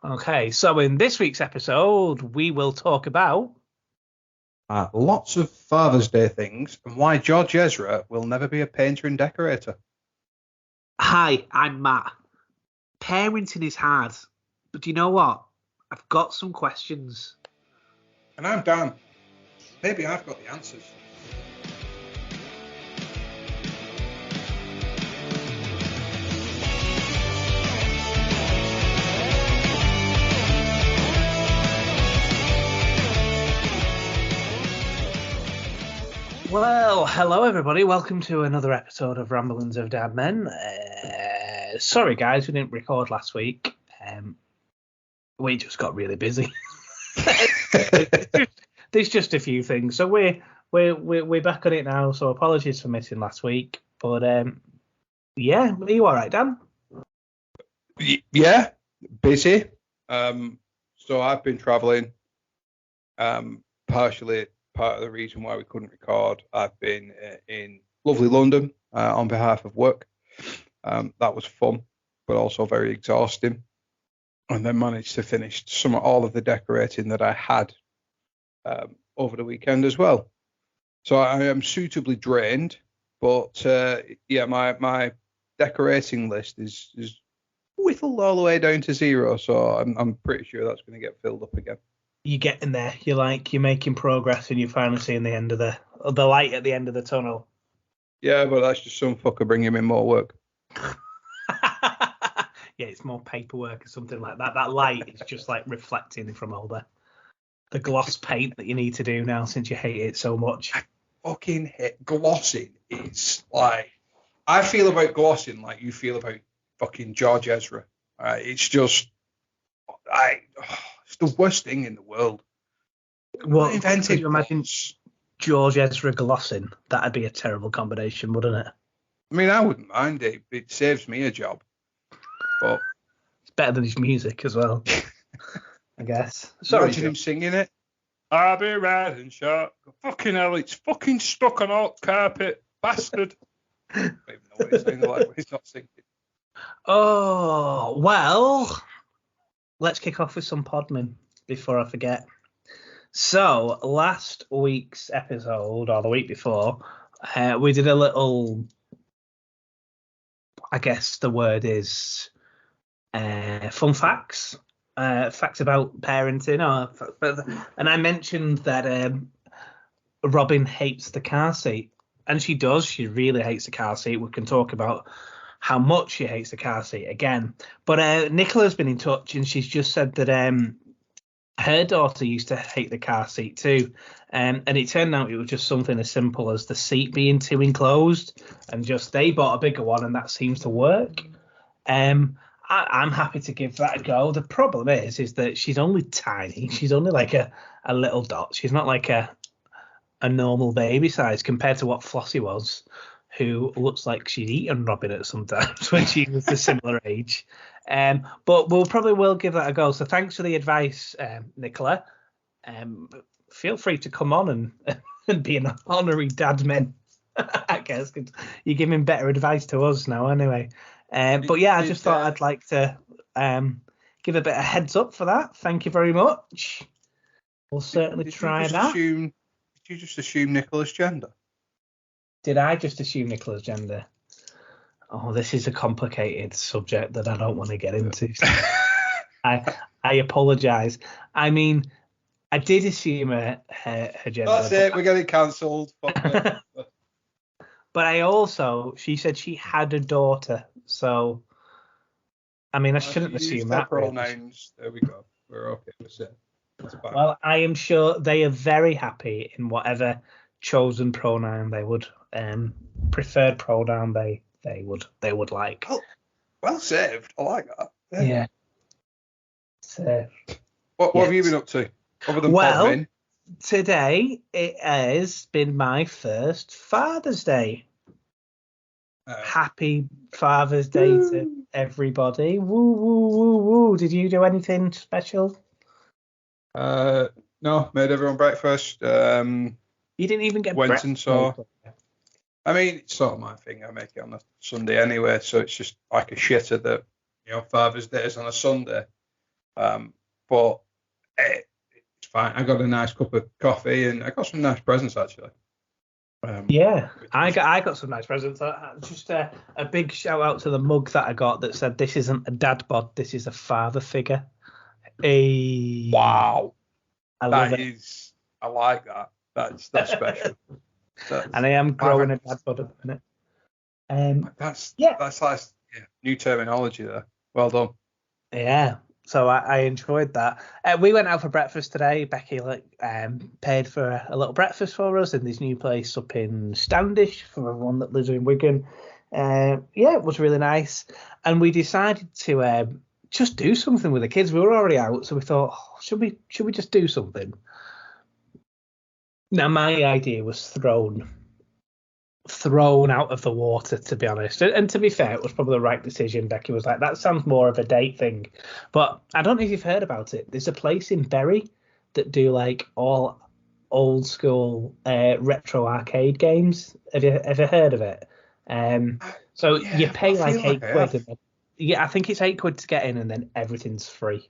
Okay, so in this week's episode, we will talk about Lots of Father's Day things and why George Ezra will never be a painter and decorator. Hi, I'm Matt. Parenting is hard, but do you know what? I've got some questions. And I'm Dan. Maybe I've got the answers. Well, hello everybody. Welcome to another episode of Ramblings of Dad Men. Sorry guys, we didn't record last week. We just got really busy. There's just a few things, so we're back on it now. So apologies for missing last week, but yeah, are you all right, Dan? Yeah, busy. So I've been travelling. Partially part of the reason why we couldn't record. I've been in lovely London on behalf of work. That was fun, but also very exhausting. And then managed to finish all of the decorating that I had over the weekend as well. So I am suitably drained, but my decorating list is whittled all the way down to zero. So I'm pretty sure that's going to get filled up again. You're getting there. You're making progress, and you're finally seeing the end of the light at the end of the tunnel. Yeah, but that's just some fucker bringing me more work. Yeah, it's more paperwork or something like that. That light is just like reflecting from all the gloss paint that you need to do now since you hate it so much. I fucking hate glossing. It's like I feel about glossing like you feel about fucking George Ezra. It's just it's the worst thing in the world. Well, could you imagine George Ezra glossing? That'd be a terrible combination, wouldn't it? I mean, I wouldn't mind it. It saves me a job. But it's better than his music as well, I guess. Imagine him singing it. I'll be riding short. Fucking hell, it's fucking stuck on alt carpet, bastard. I don't even know what he's sounding like when he's not singing. Oh, well, let's kick off with some Podman before I forget. So, last week's episode, or the week before, we did a little, I guess the word is fun facts. Facts about parenting. And I mentioned that Robin hates the car seat. And she does. She really hates the car seat. We can talk about how much she hates the car seat again. But Nicola's been in touch, and she's just said that her daughter used to hate the car seat too. And it turned out it was just something as simple as the seat being too enclosed. And just they bought a bigger one, and that seems to work. I'm happy to give that a go. The problem is that she's only tiny. She's only like a little dot. She's not like a normal baby size compared to what Flossie was, who looks like she'd eaten Robin at some times when she was a similar age. But we'll probably give that a go. So thanks for the advice, Nicola. Feel free to come on and be an honorary dad man, I guess, because you're giving better advice to us now anyway. But yeah, I just thought I'd like to give a bit of heads up for that. Thank you very much. We'll certainly try that. Did you just assume Nicola's gender? Did I just assume Nicola's gender? Oh, this is a complicated subject that I don't want to get into. I apologise. I mean, I did assume her gender. That's it. We're getting cancelled. But she said she had a daughter. So, I mean, I shouldn't assume that. Pronouns. There we go. We're okay with it. Well, I am sure they are very happy in whatever chosen pronoun they would, preferred pronoun they would like. Well saved. I like that. Yeah. So, what have you been up to? Other than Podman? Today it has been my first Father's Day. Happy Father's Day to everybody. Woo, woo, woo, woo. Did you do anything special? No, made everyone breakfast. You didn't even get breakfast? And saw. I mean, it's sort of my thing. I make it on a Sunday anyway, so it's just like a shitter that, Father's Day is on a Sunday. But it's fine. I got a nice cup of coffee and I got some nice presents actually. Yeah, I got some nice presents. Just a big shout out to the mug that I got that said, "This isn't a dad bod, this is a father figure." Wow, I love it. I like that. That's special. And I am growing a dad bod at the minute. That's like new terminology there. Well done. Yeah. So I enjoyed that. We went out for breakfast today. Becky paid for a little breakfast for us in this new place up in Standish for everyone that lives in Wigan. It was really nice. And we decided to just do something with the kids. We were already out, so we thought, should we just do something? Now my idea was thrown out of the water, to be honest. And to be fair, it was probably the right decision. Becky was like, that sounds more of a date thing. But I don't know if you've heard about it. There's a place in Bury that do like all old school retro arcade games. Have you ever heard of it? So you pay like £8. I think it's £8 to get in, and then everything's free.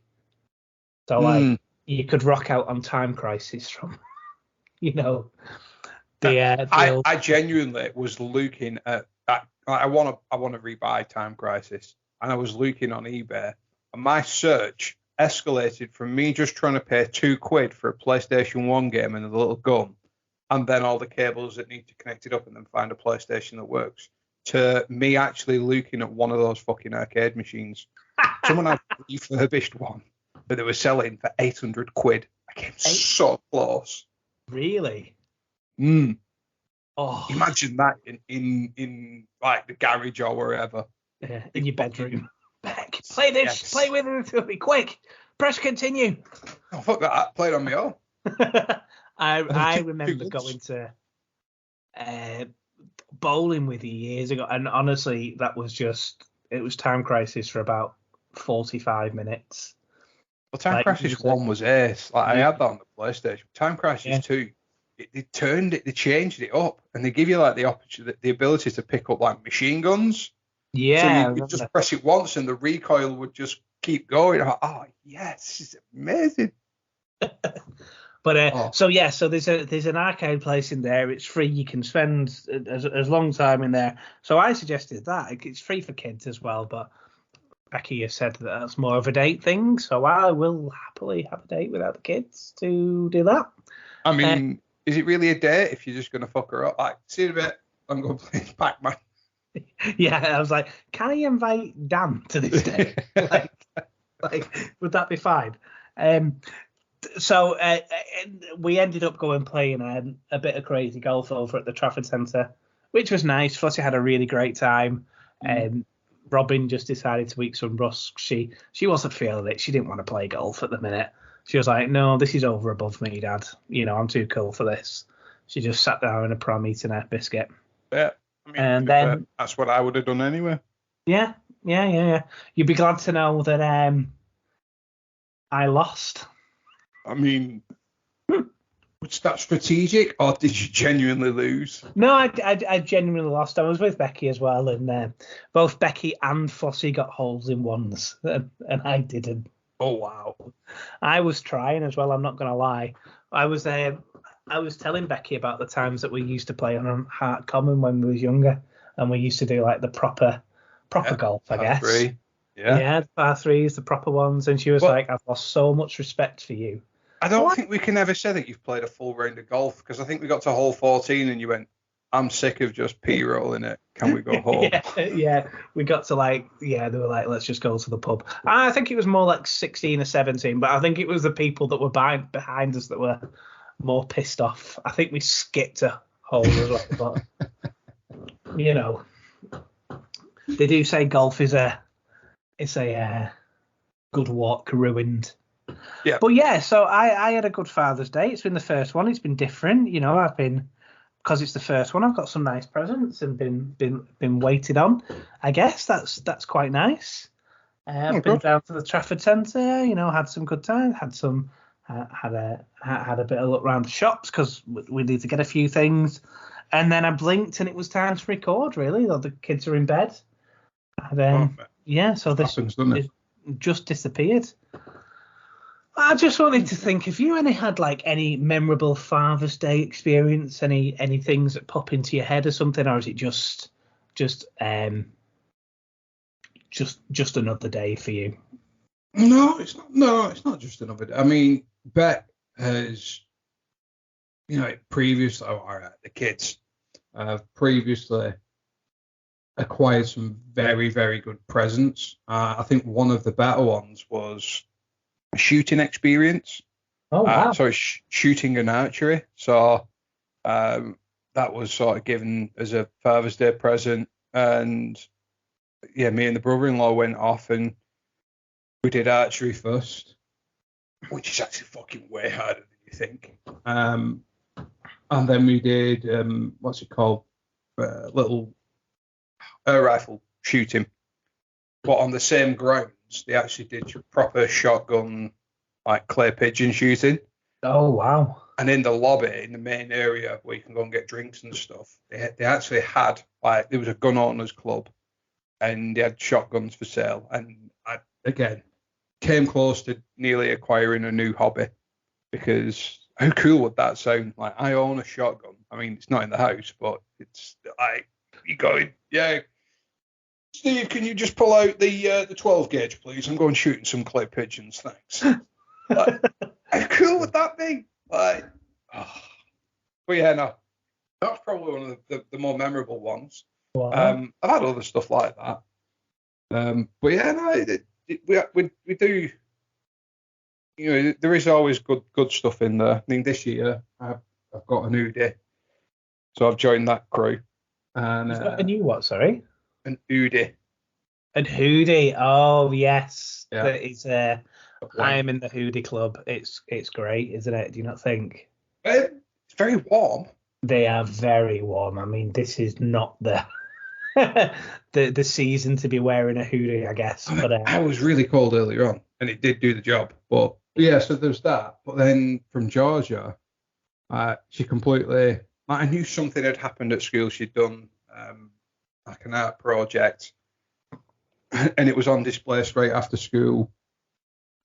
So like you could rock out on Time Crisis from, I genuinely was looking at that. I want to rebuy Time Crisis, and I was looking on eBay, and my search escalated from me just trying to pay £2 for a PlayStation 1 game and a little gun, and then all the cables that need to connect it up and then find a PlayStation that works, to me actually looking at one of those fucking arcade machines. Someone had a refurbished one that they were selling for £800. I came so close. Really? Oh, imagine that in like the garage or wherever. Yeah, in your bedroom. Beck, play this. Yes. Play with it. It'll be quick. Press continue. Oh, fuck that. Play it on my own. I remember going to bowling with you years ago, and honestly, it was Time Crisis for about 45 minutes. Well, Time Crisis 1 was ace. Like, I had that on the PlayStation. Time Crisis 2. They changed it up, and they give you like the ability to pick up like machine guns. Yeah. So you could just press it once, and the recoil would just keep going. I'm like, oh yes, this is amazing. But so there's an arcade place in there. It's free. You can spend as long time in there. So I suggested that it's free for kids as well. But Becky has said that that's more of a date thing. So I will happily have a date without the kids to do that. I mean. Is it really a date if you're just going to fuck her up? Like, see you in a bit, I'm going to play Pac-Man. Yeah, I was like, can I invite Dan to this day? like, would that be fine? So we ended up going playing a bit of crazy golf over at the Trafford Centre, which was nice. Flossie had a really great time. Robin just decided to eat some rusk. She wasn't feeling it. She didn't want to play golf at the minute. She was like, no, this is over above me, Dad. I'm too cool for this. She just sat down in a prom eating a biscuit. Yeah, I mean, and then that's what I would have done anyway. Yeah. You'd be glad to know that I lost. I mean, was that strategic, or did you genuinely lose? No, I genuinely lost. I was with Becky as well, and both Becky and Flossie got holes in ones, and I didn't. Oh wow! I was trying as well. I'm not gonna lie. I was telling Becky about the times that we used to play on Hart Common when we was younger, and we used to do like the proper golf, I guess. Par-3. Yeah, the par threes, the proper ones. And she was like, "I've lost so much respect for you." I don't think we can ever say that you've played a full round of golf, because I think we got to hole 14 and you went, I'm sick of just p-rolling it. Can we go home? yeah. We got to they were like, let's just go to the pub. I think it was more like 16 or 17, but I think it was the people that were behind us that were more pissed off. I think we skipped a hole as well, but they do say golf is a good walk ruined. Yeah. But so I had a good Father's Day. It's been the first one. It's been different. Because it's the first one, I've got some nice presents and been waited on. I guess that's quite nice. I've been down to the Trafford Centre, had some good time. Had a bit of look around the shops because we need to get a few things. And then I blinked and it was time to record. Really, the kids are in bed. And, so this happens, doesn't it? just disappeared. I just wanted to think, have you had like any memorable Father's Day experience? Any things that pop into your head or something, or is it just another day for you? No, it's not. No, it's not just another day. I mean, Beck has, previously, all right, the kids have previously acquired some very, very good presents. I think one of the better ones was a shooting experience. Oh wow! So it's shooting and archery. So that was sort of given as a Father's Day present. And yeah, me and the brother-in-law went off and we did archery first, which is actually fucking way harder than you think. And then we did what's it called? Little air rifle shooting, but on the same grounds they actually did proper shotgun, like clay pigeon shooting. Oh wow! And in the lobby, in the main area where you can go and get drinks and stuff, they actually had, like, there was a gun owners club, and they had shotguns for sale. And I again came close to nearly acquiring a new hobby, because how cool would that sound? Like, I own a shotgun. I mean, it's not in the house, but it's like you going, yeah. Steve, can you just pull out the 12 gauge, please? I'm going shooting some clay pigeons, thanks. Like, how cool would that be? Like, oh. But yeah, no, that's probably one of the more memorable ones. Wow. I've had other stuff like that. But yeah, no, we do. There is always good stuff in there. I mean, this year I've got an Udi, so I've joined that crew. And You've got a new what? Sorry. an Udi. And Hoodie. Oh yes, Yeah. that is. I am in the Hoodie club. It's great, isn't it? Do you not think? It's very warm. They are very warm. I mean, this is not the the season to be wearing a hoodie, I guess. But I was really cold earlier on, and it did do the job. But yeah, so there's that. But then from Georgia, she completely. Like, I knew something had happened at school. She'd done like an art project, and it was on display straight after school.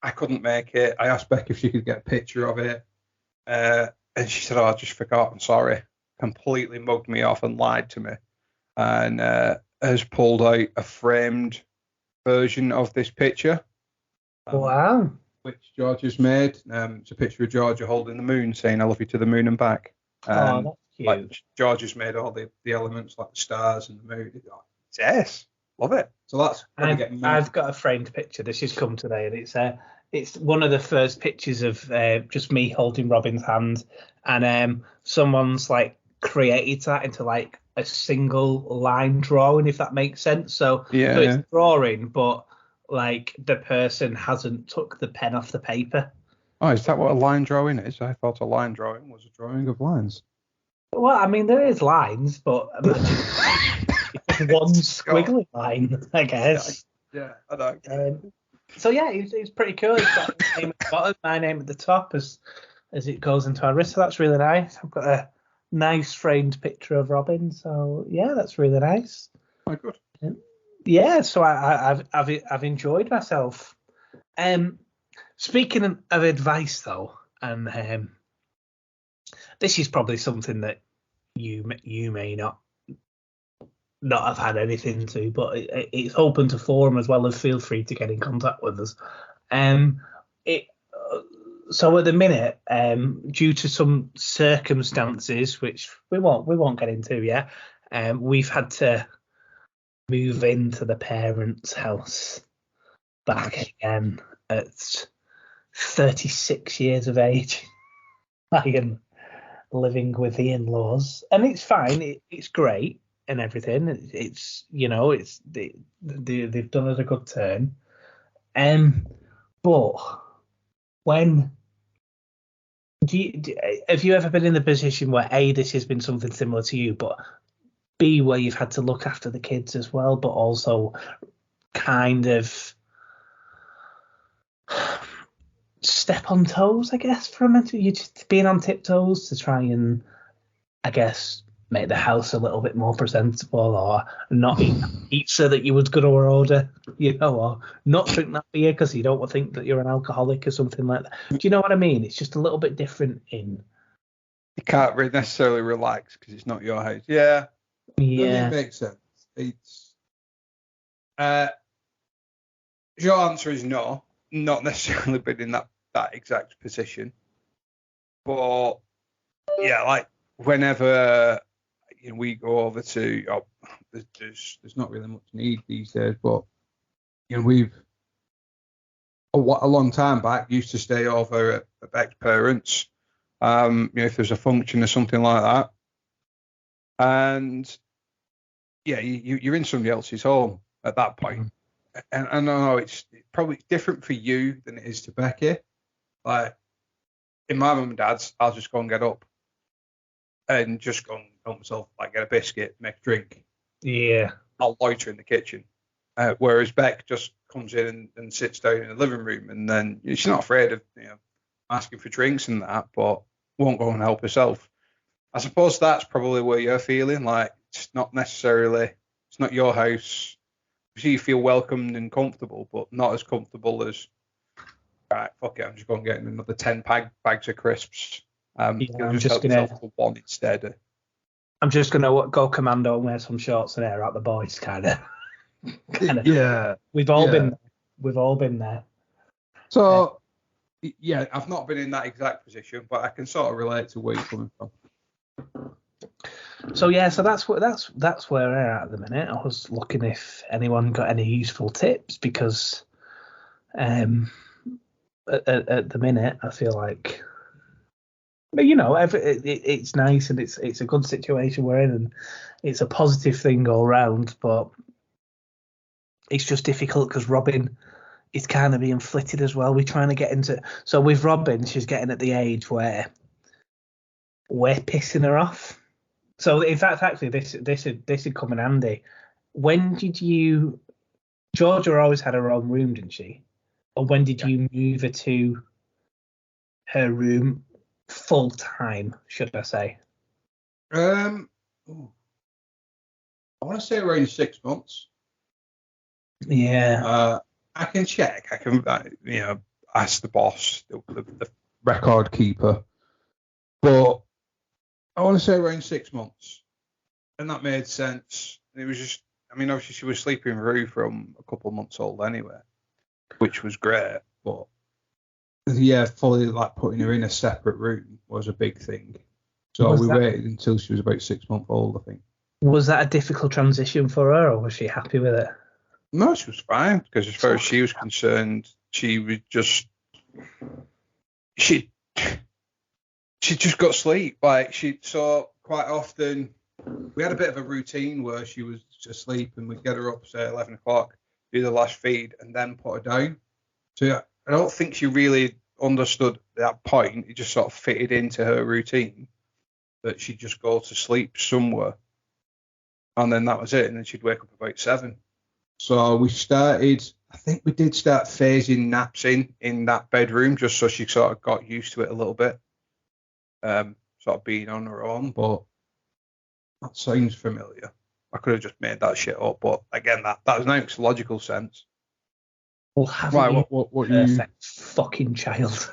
I couldn't make it. I asked Beck if she could get a picture of it, and she said, "Oh, I just forgot. I'm sorry." Completely mugged me off and lied to me, and has pulled out a framed version of this picture. wow. Which George has made. It's a picture of Georgia holding the moon, saying "I love you" to the moon and back. Oh, that's cute. Like, George has made all the elements, like the stars and the moon. Yes, love it. So that's I've got a framed picture. This has come today, and it's one of the first pictures of just me holding Robin's hand, and someone's like created that into like a single line drawing, if that makes sense. So it's drawing, but like the person hasn't took the pen off the paper. Oh, is that what a line drawing is? I thought a line drawing was a drawing of lines. Well, I mean, there is lines, but imagine it's one squiggly line, I guess. Yeah, I know. So yeah, it's pretty cool. It's got his name at the bottom, my name at the top as it goes into our wrist. So that's really nice. I've got a nice framed picture of Robin. So yeah, that's really nice. Oh, good. Yeah, so I've enjoyed myself. Speaking of advice though, and this is probably something that you may not have had anything to, but it's open to forum as well, as feel free to get in contact with us. So at the minute, due to some circumstances which we won't get into yet, we've had to move into the parents' house back again at 36 years of age. I am living with the in-laws, and it's fine. It's great and everything. It's they've done us a good turn. But when have you ever been in the position where A, this has been something similar to you, but B, where you've had to look after the kids as well, but also kind of step on toes, I guess, for a minute? You're just being on tiptoes to try and, I guess, make the house a little bit more presentable, or not eat pizza that you was going to order, or not drink that beer because you don't think that you're an alcoholic or something like that. Do you know what I mean? It's just a little bit different in. You can't really necessarily relax because it's not your house. Yeah. Yeah. It makes sense. It's your answer is no, not necessarily been in that exact position, but yeah, like whenever we go over to, there's not really much need these days, but we've a long time back used to stay over at Beck's parents, if there's a function or something like that, and yeah, you're in somebody else's home at that point. And I know it's probably different for you than it is to Becky. Like in my mum and dad's, I'll just go and get up and just go and help myself, like get a biscuit, make a drink. Yeah. I'll loiter in the kitchen. Whereas Beck just comes in and sits down in the living room, and then she's not afraid of asking for drinks and that, but won't go and help herself. I suppose that's probably where you're feeling like it's not your house. You feel welcomed and comfortable, but not as comfortable as, right, fuck it, I'm just going to get another 10 bags of crisps. I'm just help yourself to one instead. I'm just going to go commando and wear some shorts and air out the boys, kind of. Yeah. We've all been there. So, yeah, I've not been in that exact position, but I can sort of relate to where you're coming from. So yeah, so that's where we're at the minute. I was looking if anyone got any useful tips because at the minute I feel like, it's nice and it's a good situation we're in and it's a positive thing all round, but it's just difficult because Robin is kind of being flitted as well. We're trying to get into, so with Robin, she's getting at the age where we're pissing her off. So in fact, actually, this would come in handy. When did you? Georgia always had her own room, didn't she? Or when did you move her to her room full time? Should I say? I want to say around 6 months. Yeah. I can check. I can ask the boss, the record keeper, but I want to say around 6 months, and that made sense. It was just, obviously she was sleeping through from a couple of months old anyway, which was great. But yeah, fully like putting her in a separate room was a big thing. So we waited until she was about 6 months old, I think. Was that a difficult transition for her, or was she happy with it? No, she was fine because as far as she was concerned, she was just she just got sleep. Like so quite often we had a bit of a routine where she was asleep and we'd get her up, say 11 o'clock, do the last feed, and then put her down. So I don't think she really understood that point. It just sort of fitted into her routine that she'd just go to sleep somewhere, and then that was it. And then she'd wake up about 7. So we started. I think we did start phasing naps in that bedroom just so she sort of got used to it a little bit, sort of being on her own. But that sounds familiar. I could have just made that shit up, but again, that makes logical sense. Well, have right, you what perfect fucking child?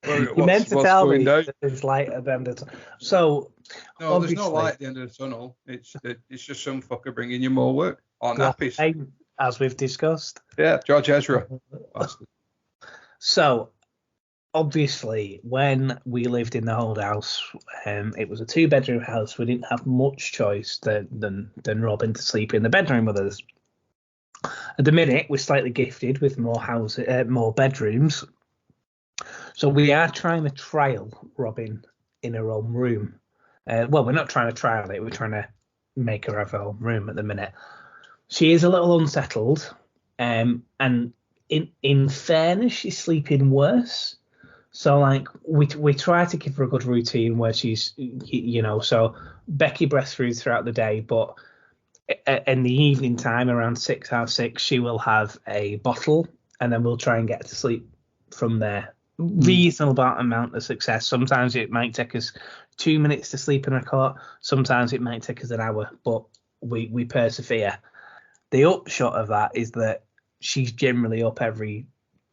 You meant to tell me that there's light at the end of the tunnel. So no, there's no light at the end of the tunnel. It's just some fucker bringing you more work on nappies, as we've discussed. Yeah, George Ezra. So obviously, when we lived in the old house, it was a 2-bedroom house. We didn't have much choice than Robin to sleep in the bedroom with us. At the minute, we're slightly gifted with more bedrooms. So we are trying to trial Robin in her own room. Well, we're not trying to trial it. We're trying to make her have her own room at the minute. She is a little unsettled. And in fairness, she's sleeping worse. So like we try to give her a good routine where she's, so Becky breastfeeds throughout the day, but in the evening time around 6:30, she will have a bottle, and then we'll try and get her to sleep from there. reasonable amount of success. Sometimes it might take us 2 minutes to sleep in a cot. Sometimes it might take us an hour, but we persevere. The upshot of that is that she's generally up every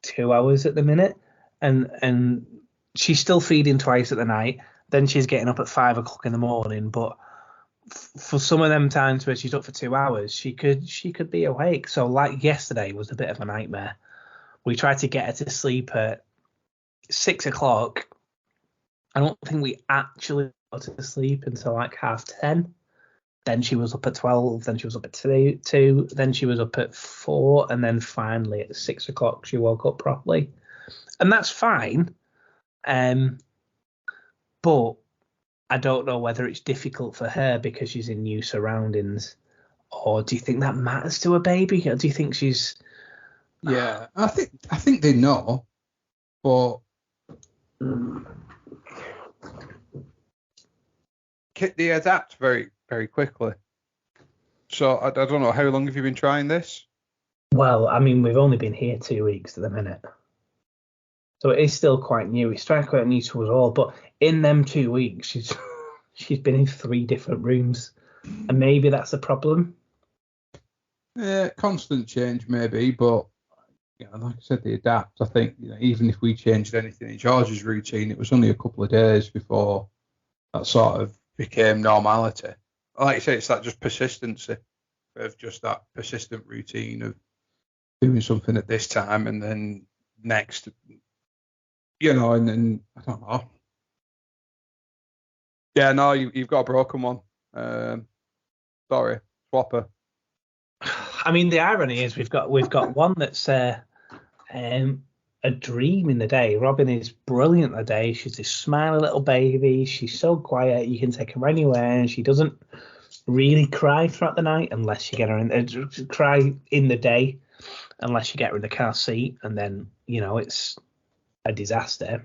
2 hours at the minute, and she's still feeding twice at the night. Then she's getting up at 5 o'clock in the morning. But for some of them times where she's up for 2 hours, she could be awake. So like yesterday was a bit of a nightmare. We tried to get her to sleep at 6 o'clock. I don't think we actually got to sleep until like 10:30. Then she was up at 12. Then she was up at 2. Then she was up at 4. And then finally at 6 o'clock, she woke up properly. And that's fine. But I don't know whether it's difficult for her because she's in new surroundings. Or do you think that matters to a baby? Or do you think she's... Yeah, I think they know. But they adapt very, very quickly. So I don't know, how long have you been trying this? Well, I mean, we've only been here 2 weeks at the minute. So it is still quite new. It's quite new to us all. But in them 2 weeks, she's been in 3 different rooms. And maybe that's a problem. Yeah, constant change maybe, but like I said, they adapt. I think even if we changed anything in George's routine, it was only a couple of days before that sort of became normality. Like you say, it's that just persistency of just that persistent routine of doing something at this time and then next, and then I don't know. Yeah, no, you've got a broken one. Sorry, swapper. I mean, the irony is we've got one that's a dream in the day. Robin is brilliant in the day. She's this smiley little baby. She's so quiet. You can take her anywhere, and she doesn't really cry throughout the night unless you get her in. Cry in the day unless you get her in the car seat, and then it's a disaster.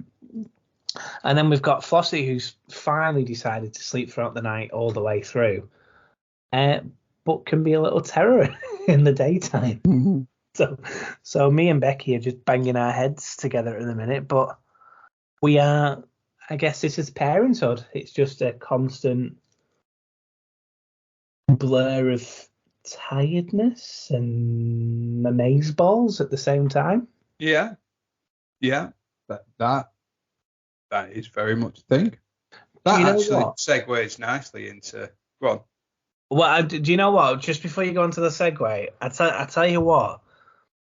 And then we've got Flossie, who's finally decided to sleep throughout the night all the way through, but can be a little terror in the daytime. Mm-hmm. So me and Becky are just banging our heads together at the minute, but we are, I guess this is parenthood. It's just a constant blur of tiredness and amazeballs at the same time. Yeah. That is very much a thing. That actually segues nicely into... Go on. Well, do you know what? Just before you go into the segue, I tell you what,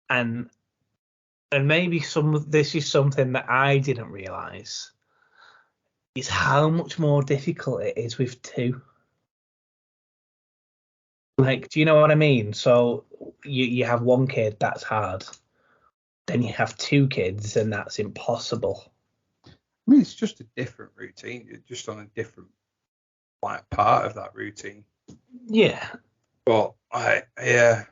and maybe this is something that I didn't realise, is how much more difficult it is with 2. Like, do you know what I mean? So you have 1 kid, that's hard. Then you have 2 kids, and that's impossible. I mean, it's just a different routine. You're just on a different part of that routine. Yeah. But yeah.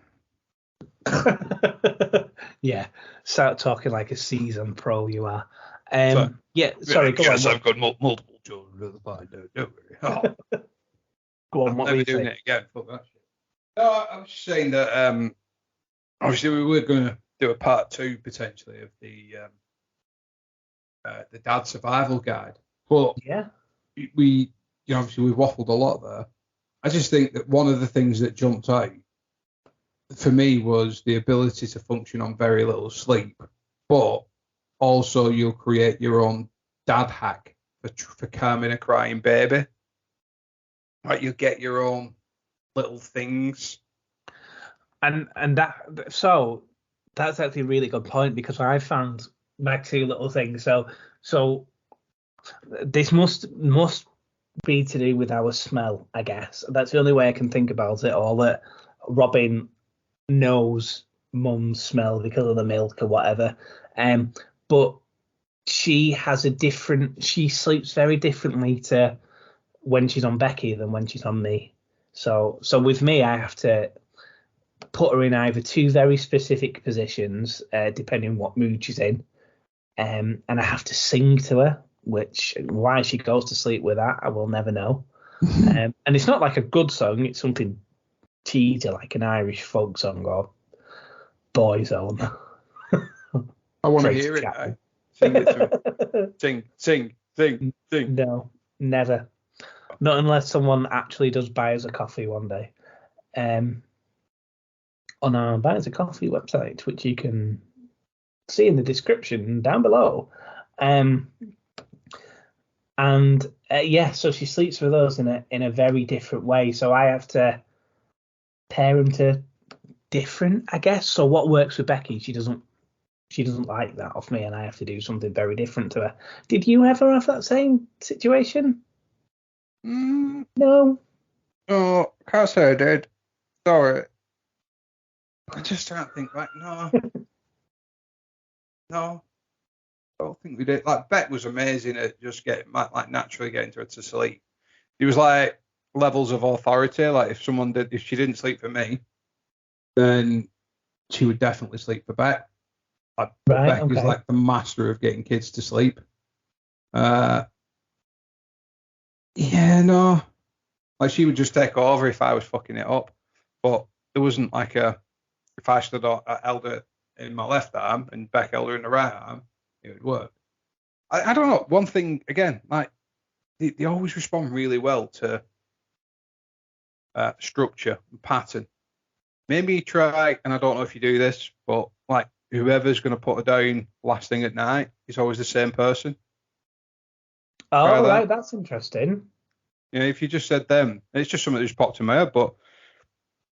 Yeah. Start talking like a seasoned pro you are. Yeah. Sorry. Go on. I've got multiple children. Don't worry. Oh. Go on. I'm what never were you doing saying? it again. Fuck that shit. No, I was just saying that. Obviously, we were going to do a part 2 potentially of the dad survival guide. But yeah, we obviously we've waffled a lot there. I just think that one of the things that jumped out for me was the ability to function on very little sleep, but also you'll create your own dad hack for calming a crying baby. Like you'll get your own little things. and that's actually a really good point, because I found my 2 little things. So this must be to do with our smell, I guess. That's the only way I can think about it, or that Robin knows mum's smell because of the milk or whatever. But she sleeps very differently to when she's on Becky than when she's on me. So with me, I have to put her in either 2 very specific positions, depending on what mood she's in. And I have to sing to her, why she goes to sleep with that, I will never know. And it's not like a good song, it's something cheesy, like an Irish folk song or Boyzone. I want to hear it now. Sing it to me. Sing. No, never. Not unless someone actually does buy us a coffee one day. On our Buy Us a Coffee website, which you can see in the description down below. So she sleeps with us in a very different way. So I have to parent her different, I guess. So what works with Becky, she doesn't like that of me, and I have to do something very different to her. Did you ever have that same situation? No. Oh, can't say I did. Sorry. I just don't think no. No. I don't think we did. Like, Beck was amazing at just naturally getting her to sleep. It was like levels of authority. Like, if she didn't sleep for me, then she would definitely sleep for Beck. Like, Right, Beck is like the master of getting kids to sleep. Yeah, no. Like, she would just take over if I was fucking it up. But there wasn't like if I held her in my left arm and Beck held her in the right arm, it would work. I don't know. One thing, again, like, they always respond really well to structure and pattern. Maybe try, and I don't know if you do this, but like, whoever's going to put her down last thing at night is always the same person. Oh, right, that's interesting. Yeah, if you just said them, it's just something that just popped in my head, but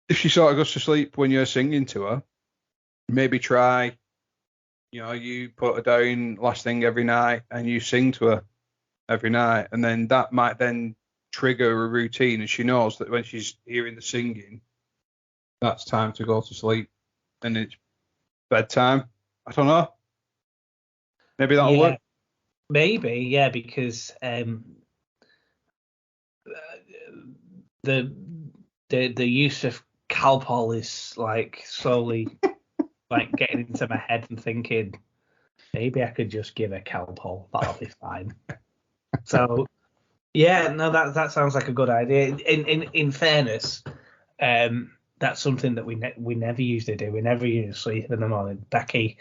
if she sort of goes to sleep when you're singing to her, maybe try, you put her down last thing every night and you sing to her every night, and then that might then trigger a routine, and she knows that when she's hearing the singing, that's time to go to sleep and it's bedtime. I don't know. Maybe that'll work. Maybe, yeah, because the use of Calpol is like slowly like getting into my head and thinking maybe I could just give her Calpol, that'll be fine. So yeah, no, that sounds like a good idea. In fairness, that's something that we never used to do. We never used to sleep in the morning. Becky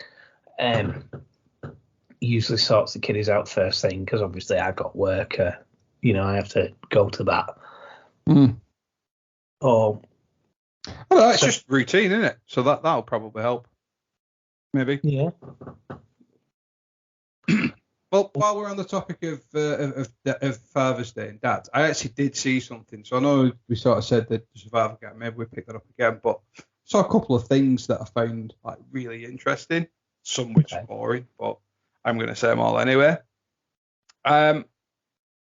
usually sorts the kiddies out first thing because obviously I've got work. I have to go to that. Oh, well, it's just routine, isn't it? So that'll probably help. Maybe. Yeah. Well, while we're on the topic of Father's Day and dads, I actually did see something. So I know we sort of said that the Survivor Guide, maybe we pick that up again, but I saw a couple of things that I found like really interesting. Some which are boring, but I'm going to say them all anyway.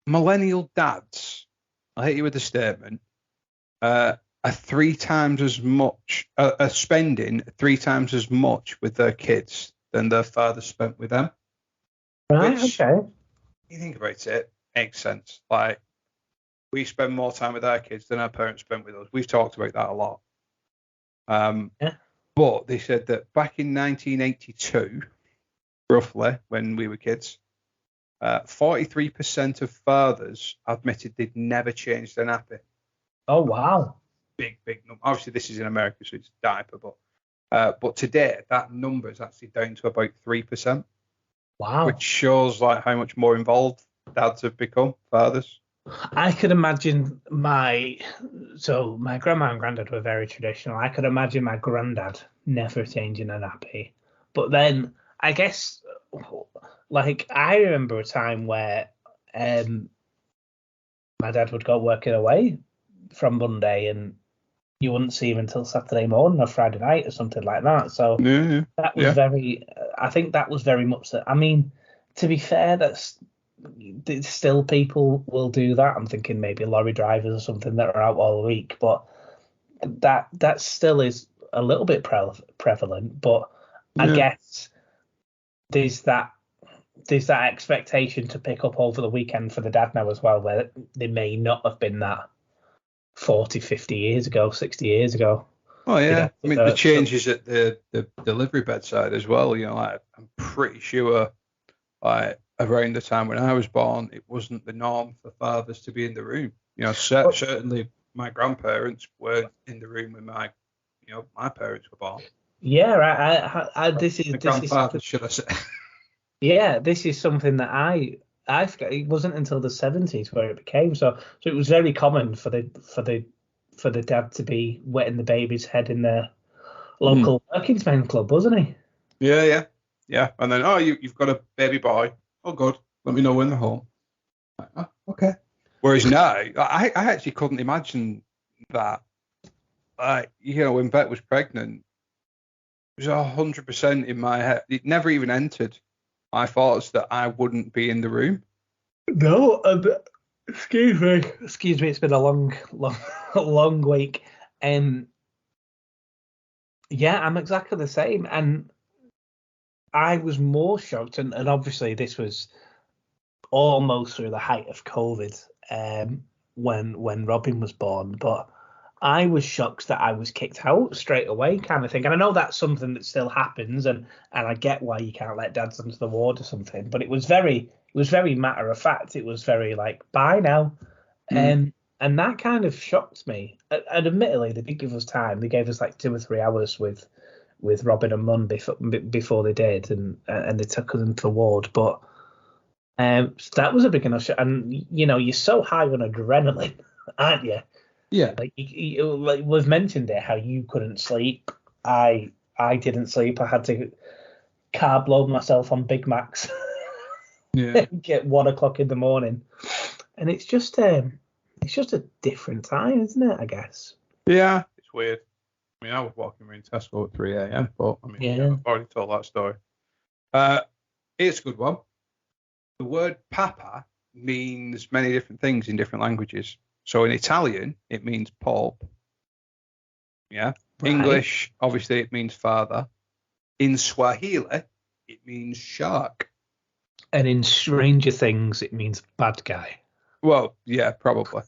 Millennial dads, I'll hit you with a statement. Are spending 3 times as much with their kids than their father spent with them. Right, okay. You think about it, makes sense. Like, we spend more time with our kids than our parents spent with us. We've talked about that a lot. But they said that back in 1982, roughly, when we were kids, 43% of fathers admitted they'd never changed their nappy. Oh, wow. Big number. Obviously, this is in America, so it's diaper, but today that number is actually down to about 3%. Wow. Which shows like how much more involved dads have become, fathers. I could imagine my grandma and granddad were very traditional. I could imagine my granddad never changing a nappy. But then I guess like I remember a time where my dad would go working away from Monday and you wouldn't see him until Saturday morning or Friday night or something like that. So that was I think that was very much that. I mean, to be fair, that's still people will do that. I'm thinking maybe lorry drivers or something that are out all week, but that still is a little bit prevalent. But I guess there's that expectation to pick up over the weekend for the dad now as well, where they may not have been that 40, 50 years ago, 60 years ago. Oh, yeah. I mean, the changes at the delivery bedside as well, like, I'm pretty sure like around the time when I was born, it wasn't the norm for fathers to be in the room. Certainly my grandparents weren't in the room when my parents were born. Yeah, right. This is grandfathers, should I say? Yeah, this is something that I forget. It wasn't until the 70s where it became so it was very common for the dad to be wetting the baby's head in the Mm. local working's men club, wasn't he? Yeah, yeah, yeah. And then, you've got a baby boy. Oh, good. Let me know when they're home. Like, "Oh, okay." Whereas now, I actually couldn't imagine that. Like, when Bet was pregnant, it was 100% in my head. It never even entered my thoughts that I wouldn't be in the room. No, excuse me. Excuse me. It's been a long, long week. Um, yeah, I'm exactly the same, and I was more shocked, and obviously this was almost through the height of COVID, when Robin was born, but I was shocked that I was kicked out straight away, kind of thing. And I know that's something that still happens, and I get why you can't let dads onto the ward or something, but it was very matter of fact. It was very like, bye now. Mm. And that kind of shocked me. And admittedly, they did give us time. They gave us like 2 or 3 hours with Robin and Mum before they did, and they took us into the ward. But so that was a big enough shot. And you're so high on adrenaline, aren't you? Yeah. Like, like we've mentioned it, how you couldn't sleep. I didn't sleep. I had to carb load myself on Big Macs. Yeah. Get 1 o'clock in the morning, and it's just a different time, isn't it? I guess. Yeah. It's weird. I mean, I was walking around Tesco at 3 a.m., but I mean, Yeah. I've already told that story. Uh, it's a good one. The word papa means many different things in different languages. So in Italian, it means pulp. Yeah. Right. English, obviously, it means father. In Swahili, it means shark. And in Stranger Things, it means bad guy. Well, yeah, probably.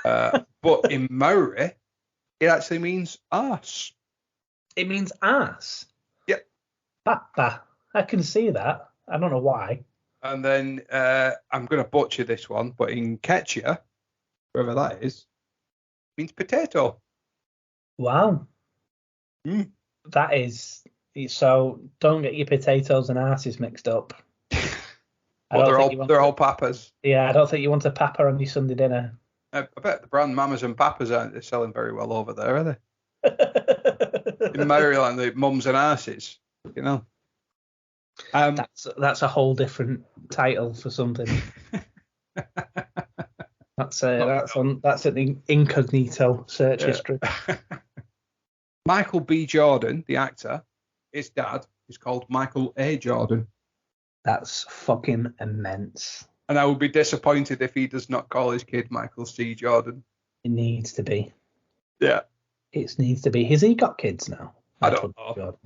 But in Maori, it actually means arse. It means ass. Yep. Papa. I can see that. I don't know why. And then I'm going to butcher this one, but in Quechua, wherever that is, it means potato. Wow. Mm. That is so. Don't get your potatoes and asses mixed up. I But don't think you want they're to, all papas. yeah, I don't think you want a papa on your Sunday dinner. I bet the brand Mamas and Papas aren't they selling very well over there, are they? In Maryland, the mums and asses, you know. That's a whole different title for something. That's an incognito search Yeah. history. Michael B. Jordan, the actor, his dad is called Michael A. Jordan. That's fucking immense. And I would be disappointed if he does not call his kid Michael C. Jordan. It needs to be. Yeah. It needs to be. Has he got kids now? I don't know.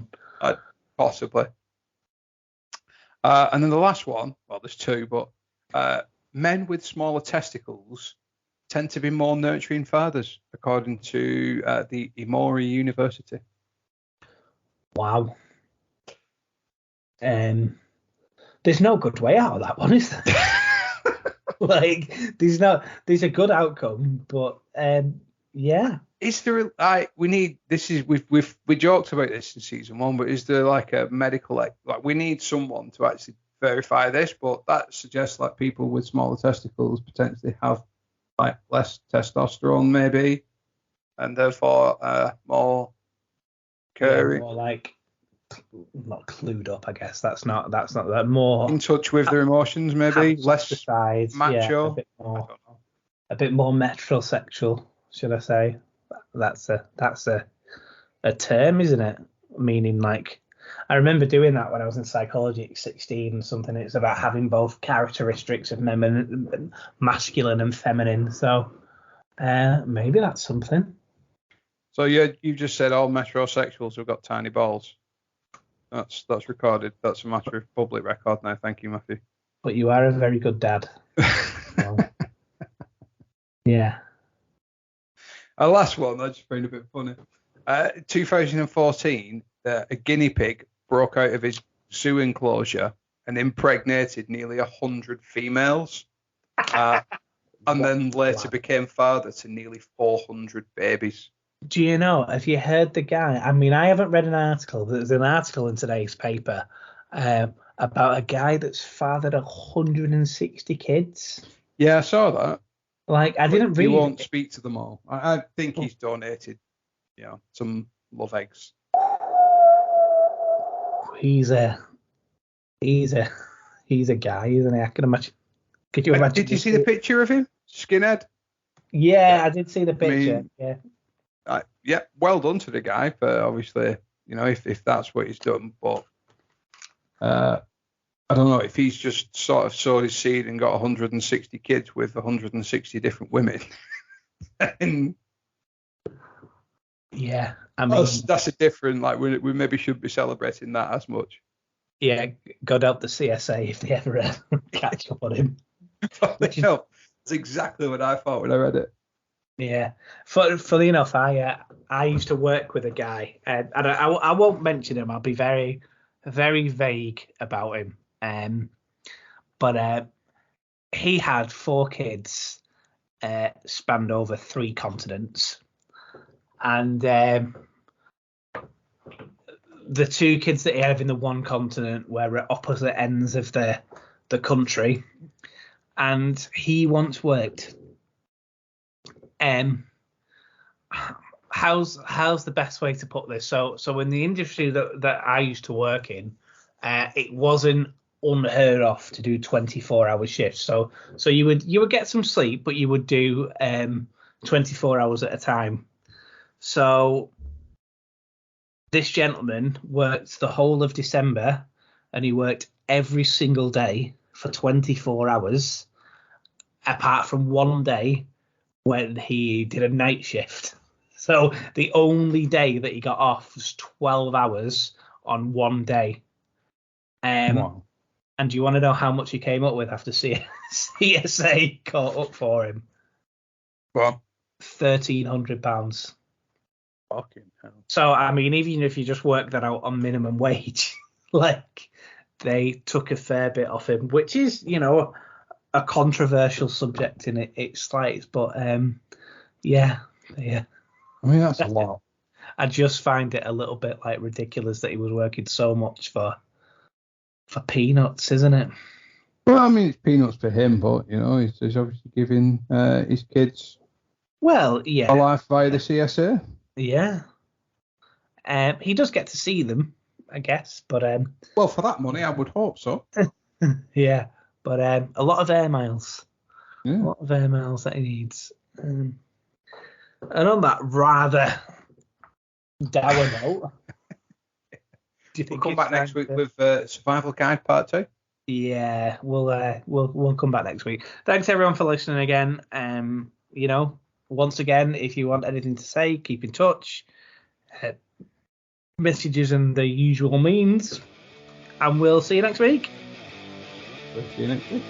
Possibly. And then the last one, well, there's two, but men with smaller testicles tend to be more nurturing fathers, according to the Emory University. Wow. There's no good way out of that one, is there? Like, there's a good outcome, but yeah. Is there we joked about this in season one, but is there like a medical like we need someone to actually verify this, but that suggests like people with smaller testicles potentially have like less testosterone maybe, and therefore more caring, More like not clued up, I guess. That's not that more in touch with their emotions, maybe less macho. Yeah, a bit more metrosexual, should I say? That's a term, isn't it? Meaning like, I remember doing that when I was in psychology at 16 and something. It's about having both characteristics of masculine and feminine. So maybe that's something. So yeah, you just said all metrosexuals have got tiny balls. That's recorded. That's a matter of public record now. Thank you, Matthew. But you are a very good dad. So, yeah. Our last one, I just found a bit funny. 2014, a guinea pig broke out of his zoo enclosure and impregnated nearly 100 females, and then later became father to nearly 400 babies. Do you know, have you heard the guy? I mean, I haven't read an article, but there's an article in today's paper about a guy that's fathered 160 kids. Yeah, I saw that. Like, I didn't But he read. won't speak to them all. I think he's donated, some love eggs. He's a guy, isn't he? I can imagine. Could you imagine? Did you see the picture of him? Skinhead? Yeah, I did see the picture. Yeah, well done to the guy for obviously, if that's what he's done. But I don't know if he's just sort of sowed his seed and got 160 kids with 160 different women. And yeah, I mean, that's a different. Like we maybe shouldn't be celebrating that as much. Yeah, God help the CSA if they ever catch up on him. That's exactly what I thought when I read it. Yeah, funny enough, I used to work with a guy, and I won't mention him. I'll be very, very vague about him. But he had 4 kids, spanned over 3 continents, and the 2 kids that he had in the one continent were at opposite ends of the country, and he once worked. How's the best way to put this? So in the industry that I used to work in, it wasn't unheard of to do 24-hour shifts. So you would get some sleep, but you would do 24 hours at a time. So this gentleman worked the whole of December, and he worked every single day for 24 hours, apart from one day when he did a night shift. So the only day that he got off was 12 hours on one day. Wow. And do you want to know how much he came up with after CSA caught up for him? Well, £1,300. fucking hell. So, I mean, even if you just work that out on minimum wage, like, they took a fair bit off him, which is, a controversial subject in its slides, but yeah. I mean, that's a lot. I just find it a little bit like ridiculous that he was working so much for peanuts, isn't it? Well, I mean, it's peanuts for him, but he's obviously giving his kids a life via the CSA. Yeah. He does get to see them, I guess, but well, for that money, I would hope so. Yeah, but a lot of air miles. Yeah. A lot of air miles that he needs. And on that rather dour note, do you think we'll come back next week with Survival Guide Part 2? Yeah, we'll come back next week. Thanks everyone for listening again. Once again, if you want anything to say, keep in touch. Messages and the usual means, and we'll see you next week. We'll see you next week.